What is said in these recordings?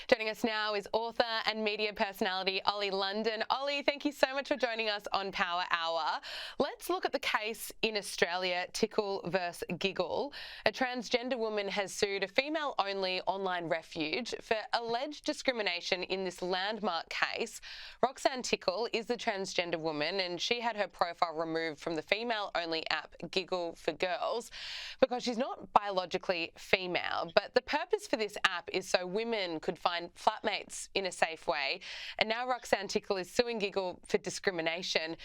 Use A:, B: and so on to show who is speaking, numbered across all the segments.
A: Joining us now is author and media personality Ollie London. Ollie, thank you so much for joining us on Power Hour. Let's look at the case in Australia, Tickle vs Giggle. A transgender woman has sued a female-only online refuge for alleged discrimination in this landmark case. Roxanne Tickle is the transgender woman and she had her profile removed from the female-only app Giggle for Girls because she's not biologically female. But the purpose for this app is so women could find flatmates in a safe way. And now Roxanne Tickle is suing Giggle for discrimination.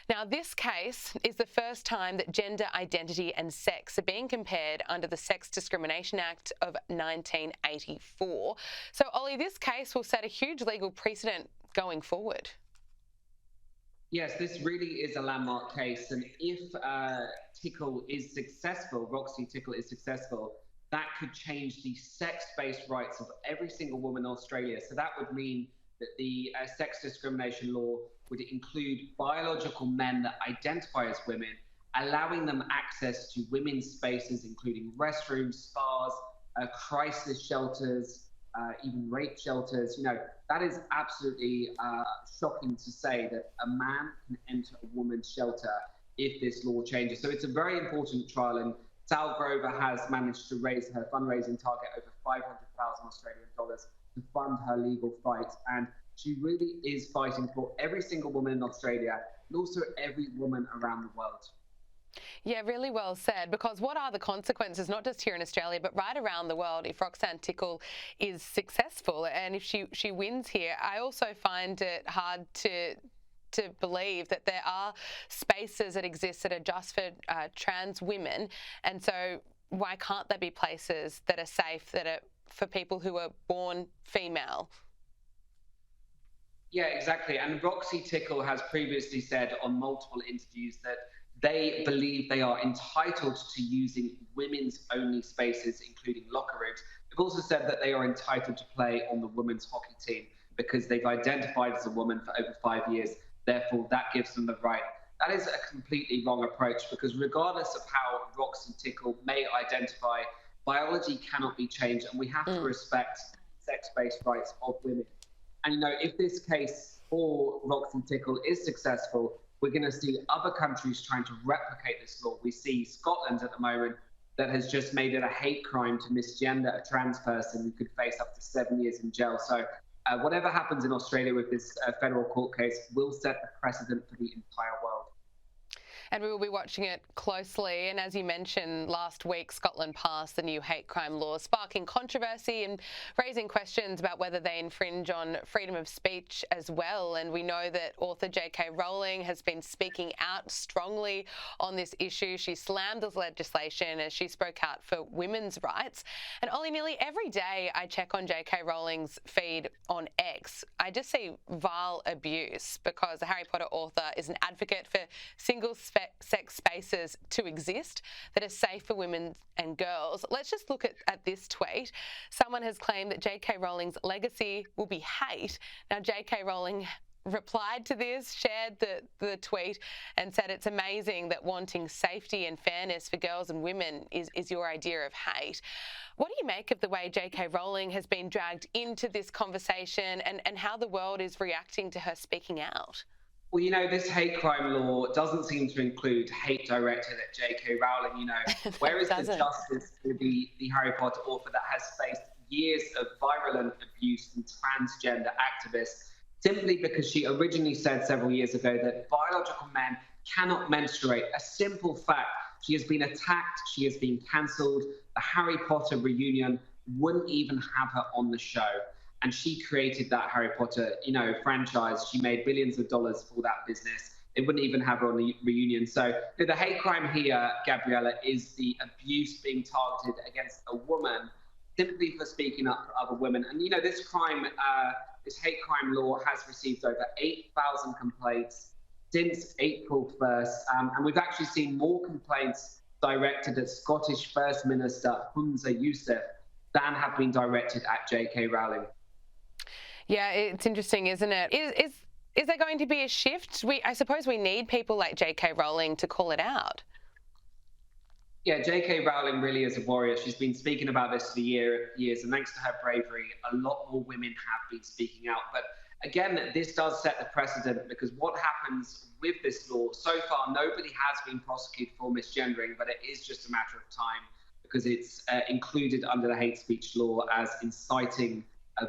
A: Now, this case is the first time that gender identity and sex are being compared under the Sex Discrimination Act of 1984. So, Ollie, this case will set a huge legal precedent going forward.
B: Yes, this really is a landmark case. And if Tickle is successful, Roxy Tickle is successful, that could change the sex-based rights of every single woman in Australia. So that would mean that the sex discrimination law would include biological men that identify as women, allowing them access to women's spaces, including restrooms, spas, crisis shelters, even rape shelters. You know, that is absolutely shocking to say that a man can enter a woman's shelter if this law changes. So it's a very important trial, and Sal Grover has managed to raise her fundraising target over 500,000 Australian dollars to fund her legal fight. And she really is fighting for every single woman in Australia and also every woman around the world.
A: Yeah, really well said, because what are the consequences, not just here in Australia, but right around the world if Roxanne Tickle is successful and if she wins here? I also find it hard to believe that there are spaces that exist that are just for trans women, and so why can't there be places that are safe, that are for people who are born female?
B: Yeah, exactly. And Roxy Tickle has previously said on multiple interviews that they believe they are entitled to using women's only spaces, including locker rooms. They've also said that they are entitled to play on the women's hockey team because they've identified as a woman for over 5 years. Therefore, that gives them the right. That is a completely wrong approach, because regardless of how Roxy Tickle may identify, biology cannot be changed, and we have to respect sex-based rights of women. And, you know, if this case for Roxy Tickle is successful, we're going to see other countries trying to replicate this law. We see Scotland at the moment that has just made it a hate crime to misgender a trans person who could face up to 7 years in jail. So whatever happens in Australia with this federal court case will set the precedent for the entire world.
A: And we will be watching it closely. And as you mentioned, last week Scotland passed the new hate crime law, sparking controversy and raising questions about whether they infringe on freedom of speech as well. And we know that author J.K. Rowling has been speaking out strongly on this issue. She slammed this legislation as she spoke out for women's rights. And Ollie, nearly every day I check on J.K. Rowling's feed on X, I just see vile abuse, because the Harry Potter author is an advocate for sex spaces to exist that are safe for women and girls. Let's just look at this tweet. Someone has claimed that J.K. Rowling's legacy will be hate. Now, J.K. Rowling replied to this, shared the tweet and said it's amazing that wanting safety and fairness for girls and women is your idea of hate. What do you make of the way J.K. Rowling has been dragged into this conversation and how the world is reacting to her speaking out?
B: Well, you know, this hate crime law doesn't seem to include hate directed at J.K. Rowling. You know, where is the justice for the Harry Potter author that has faced years of virulent abuse from transgender activists simply because she originally said several years ago that biological men cannot menstruate? A simple fact. She has been attacked. She has been cancelled. The Harry Potter reunion wouldn't even have her on the show. And she created that Harry Potter, you know, franchise. She made billions of dollars for that business. They wouldn't even have her on the reunion. So the hate crime here, Gabriella, is the abuse being targeted against a woman simply for speaking up for other women. And, you know, this crime, this hate crime law has received over 8,000 complaints since April 1st. And we've actually seen more complaints directed at Scottish First Minister Humza Yousaf than have been directed at J.K. Rowling.
A: Yeah, it's interesting, isn't it? Is there going to be a shift? I suppose we need people like J.K. Rowling to call it out.
B: Yeah, J.K. Rowling really is a warrior. She's been speaking about this for years, and thanks to her bravery, a lot more women have been speaking out. But again, this does set the precedent because what happens with this law, so far, nobody has been prosecuted for misgendering, but it is just a matter of time because it's included under the hate speech law as inciting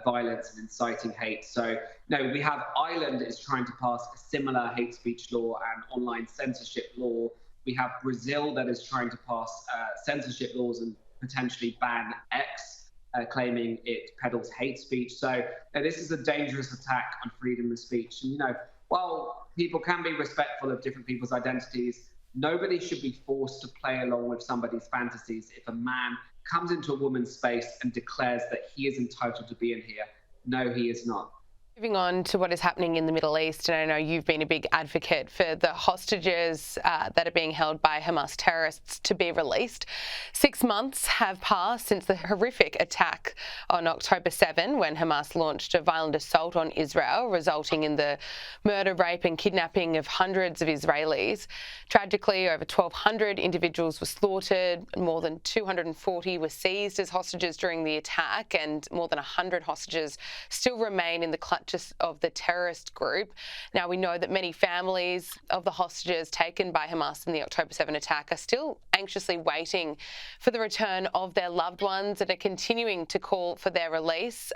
B: violence and inciting hate. So, no, we have Ireland is trying to pass a similar hate speech law and online censorship law. We have Brazil that is trying to pass censorship laws and potentially ban X, claiming it peddles hate speech. So this is a dangerous attack on freedom of speech. And, while people can be respectful of different people's identities, nobody should be forced to play along with somebody's fantasies. If a man comes into a woman's space and declares that he is entitled to be in here, no, he is not.
A: Moving on to what is happening in the Middle East, and I know you've been a big advocate for the hostages that are being held by Hamas terrorists to be released. 6 months have passed since the horrific attack on October 7 when Hamas launched a violent assault on Israel, resulting in the murder, rape and kidnapping of hundreds of Israelis. Tragically, over 1,200 individuals were slaughtered, more than 240 were seized as hostages during the attack, and more than 100 hostages still remain in the clutches of the terrorist group. Now, we know that many families of the hostages taken by Hamas in the October 7 attack are still anxiously waiting for the return of their loved ones and are continuing to call for their release.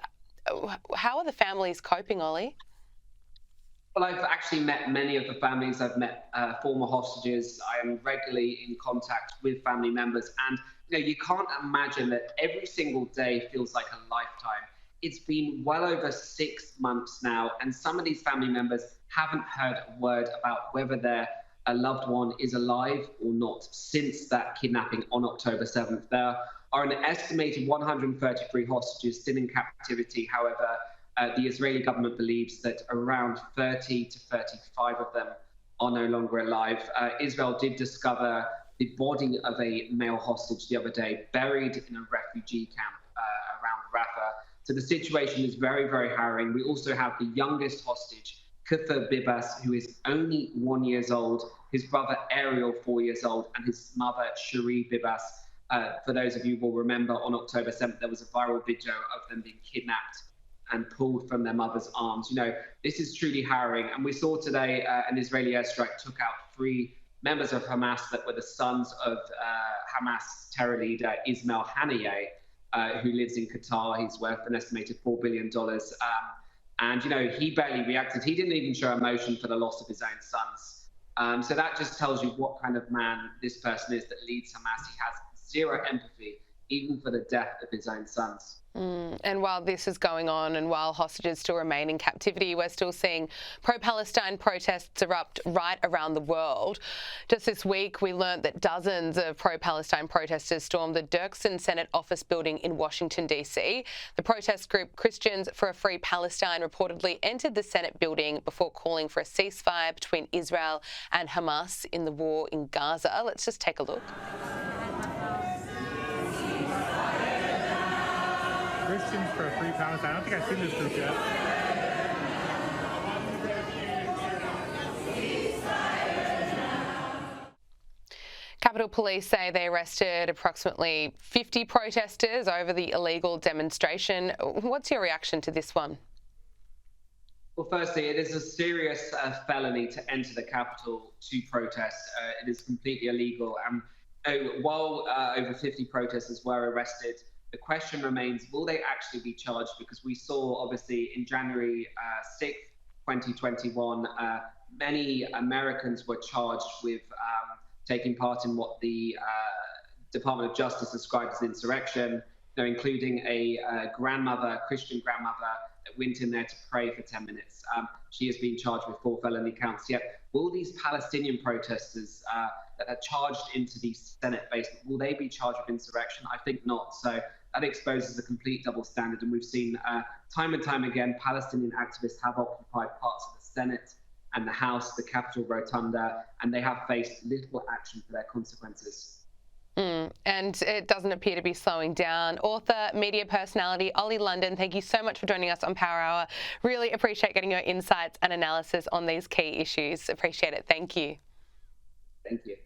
A: How are the families coping, Ollie?
B: Well, I've actually met many of the families. I've met former hostages. I am regularly in contact with family members. And, you can't imagine that every single day feels like a lifetime. It's been well over 6 months now, and some of these family members haven't heard a word about whether their loved one is alive or not since that kidnapping on October 7th. There are an estimated 133 hostages still in captivity. However, the Israeli government believes that around 30 to 35 of them are no longer alive. Israel did discover the body of a male hostage the other day, buried in a refugee camp around Rafah. So the situation is very, very harrowing. We also have the youngest hostage, Kufr Bibas, who is only 1 year old, his brother Ariel, 4 years old, and his mother, Cherie Bibas. For those of you who will remember, on October 7th, there was a viral video of them being kidnapped and pulled from their mother's arms. This is truly harrowing. And we saw today an Israeli airstrike took out 3 members of Hamas that were the sons of Hamas terror leader Ismail Haniyeh, who lives in Qatar. He's worth an estimated $4 billion. And, he barely reacted. He didn't even show emotion for the loss of his own sons. So that just tells you what kind of man this person is that leads Hamas. He has zero empathy, even for the death of his own sons.
A: And while this is going on and while hostages still remain in captivity, we're still seeing pro-Palestine protests erupt right around the world. Just this week, we learnt that dozens of pro-Palestine protesters stormed the Dirksen Senate office building in Washington, D.C. The protest group Christians for a Free Palestine reportedly entered the Senate building before calling for a ceasefire between Israel and Hamas in the war in Gaza. Let's just take a look.
C: Christians for a Free Palestine. I don't think I've seen this group yet.
A: Capitol Police say they arrested approximately 50 protesters over the illegal demonstration. What's your reaction to this one?
B: Well, firstly, it is a serious felony to enter the Capitol to protest. It is completely illegal. And while over 50 protesters were arrested, the question remains, will they actually be charged? Because we saw, obviously, in January 6th, 2021, many Americans were charged with taking part in what the Department of Justice described as insurrection, including a Christian grandmother, that went in there to pray for 10 minutes. She has been charged with 4 felony counts. Yet, will these Palestinian protesters that are charged into the Senate basement, will they be charged with insurrection? I think not. So that exposes a complete double standard. And we've seen time and time again, Palestinian activists have occupied parts of the Senate and the House, the Capitol Rotunda, and they have faced little action for their consequences.
A: And it doesn't appear to be slowing down. Author, media personality, Ollie London, thank you so much for joining us on Power Hour. Really appreciate getting your insights and analysis on these key issues. Appreciate it. Thank you.
B: Thank you.